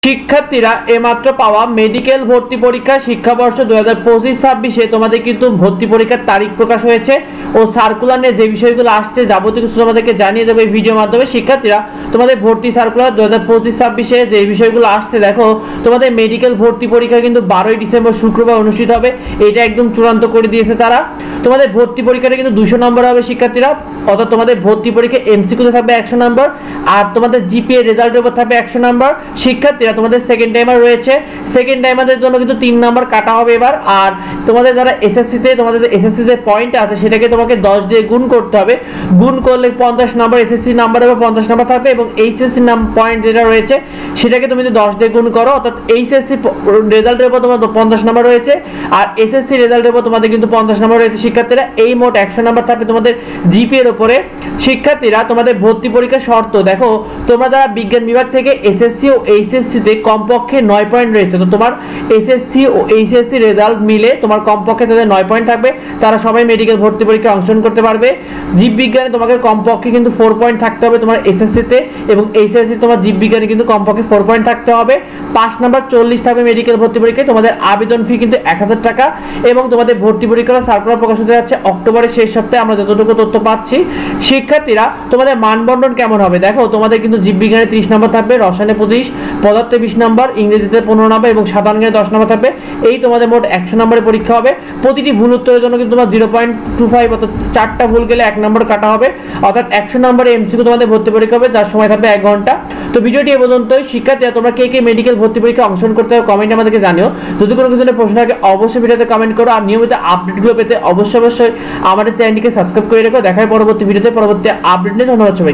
শিক্ষার্থীরা এইমাত্র পাওয়া মেডিকেল ভর্তি পরীক্ষা শিক্ষাবর্ষ 2025-26 তোমাদের কিন্তু ভর্তি পরীক্ষার তারিখ প্রকাশ হয়েছে ও সার্কুলার নিয়ে যে বিষয়গুলো আসছে যাবতীয় কিছু তোমাদেরকে জানিয়ে দেবো এই ভিডিওর মাধ্যমে। শিক্ষার্থীরা তোমাদের ভর্তি সার্কুলার 2025-26 যে বিষয়গুলো আসছে, দেখো তোমাদের মেডিকেল ভর্তি পরীক্ষা কিন্তু 12ই ডিসেম্বর শুক্রবার অনুষ্ঠিত হবে, এটা একদম চূড়ান্ত করে দিয়েছে তারা। তোমাদের ভর্তি পরীক্ষাটা কিন্তু 200 নম্বর হবে শিক্ষার্থীরা, অর্থাৎ তোমাদের ভর্তি পরীক্ষা এমসিকিউতে থাকবে 100 নম্বর আর তোমাদের জিপিএ রেজাল্টের উপর থাকবে 100 নম্বর। শিক্ষার্থীরা তোমাদের সেকেন্ড টাইমার রয়েছে, সেকেন্ড টাইমারদের জন্য কিন্তু 3 নম্বর কাটা হবে এবার। আর তোমাদের যারা এসএসসিতে তোমাদের যে এসএসসি যে পয়েন্ট আছে সেটাকে তোমাকে 10 দিয়ে গুণ করতে হবে, গুণ করলে 50 নম্বর এসএসসি নাম্বারের উপর 50 নম্বর থাকবে এবং এইচএসসি পয়েন্ট যেটা রয়েছে সেটাকে তুমি যদি 10 দিয়ে গুণ করো, অর্থাৎ এইচএসসি রেজাল্টের উপর তোমাদের 50 নম্বর রয়েছে আর এসএসসি রেজাল্টের উপর তোমাদের কিন্তু 50 নম্বর রয়েছে। শিক্ষার্থীরা এই মোট 100 নম্বর থাকবে তোমাদের জিপিএ এর উপরে। শিক্ষার্থীরা তোমাদের ভর্তি পরীক্ষার শর্ত দেখো, তোমরা যারা বিজ্ঞান বিভাগ থেকে এসএসসি ও এইচএসসি তে কমপক্ষে 9 পয়েন্ট রয়েছে, তো তোমার এসএসসি ও এইচএসসি রেজাল্ট মিলে তোমার কমপক্ষে যাদের 9 পয়েন্ট থাকবে তারা সবাই মেডিকেল ভর্তি পরীক্ষায় অংশগ্রহণ করতে পারবে। জীববিজ্ঞানে তোমাকে কমপক্ষে কিন্তু 4 পয়েন্ট থাকতে হবে তোমার এসএসসি তে এবং এইচএসসি তোমার জীববিজ্ঞানে কিন্তু কমপক্ষে 4 পয়েন্ট থাকতে হবে। 5 নাম্বার 40 থাকবে মেডিকেল ভর্তি পরীক্ষায়। তোমাদের আবেদন ফি কিন্তু 1000 টাকা এবং তোমাদের ভর্তি পরীক্ষার সার্কুলার প্রকাশ হতে যাচ্ছে অক্টোবরের শেষ সপ্তাহে, আমরা যতটুকু তথ্য পাচ্ছি। শিক্ষার্থীরা তোমাদের মানবন্টন কেমন হবে দেখো, তোমাদের কিন্তু জীববিজ্ঞানে 30 নম্বর থাকবে, রসায়নে 25, পদার্থে 20 নম্বর, ইংরেজিতে 15 নম্বর এবং সাধারণ জ্ঞানে 10 নম্বর থাকবে। এই তোমাদের মোট 100 নম্বরের পরীক্ষা হবে। প্রতিটি ভুল উত্তরের জন্য কিন্তু তোমার 0.25 অর্থাৎ 4টা ভুল গেলে 1 নম্বর কাটা হবে, অর্থাৎ 100 নম্বরে এমসিকিউ তোমাদের ভর্তি পরীক্ষা হবে যার সময় থাকবে 1 ঘন্টা। তো ভিডিওটি এ পর্যন্তই। শিক্ষার্থীরা তোমরা কে কে মেডিকেল ভর্তি পরীক্ষায় অংশগ্রহণ করতে হবে কমেন্টে আমাদেরকে জানিও। যদি কোনো কিছু প্রশ্ন থাকে অবশ্যই ভিডিওতে কমেন্ট করো আর নিয়মিত আপডেটগুলো পেতে অবশ্যই আমাদের চ্যানেলটিকে সাবস্ক্রাইব করে রেখো। দেখা হয় পরবর্তী ভিডিওতে পরবর্তী আপডেট নিয়ে। ধন্যবাদ সবাই।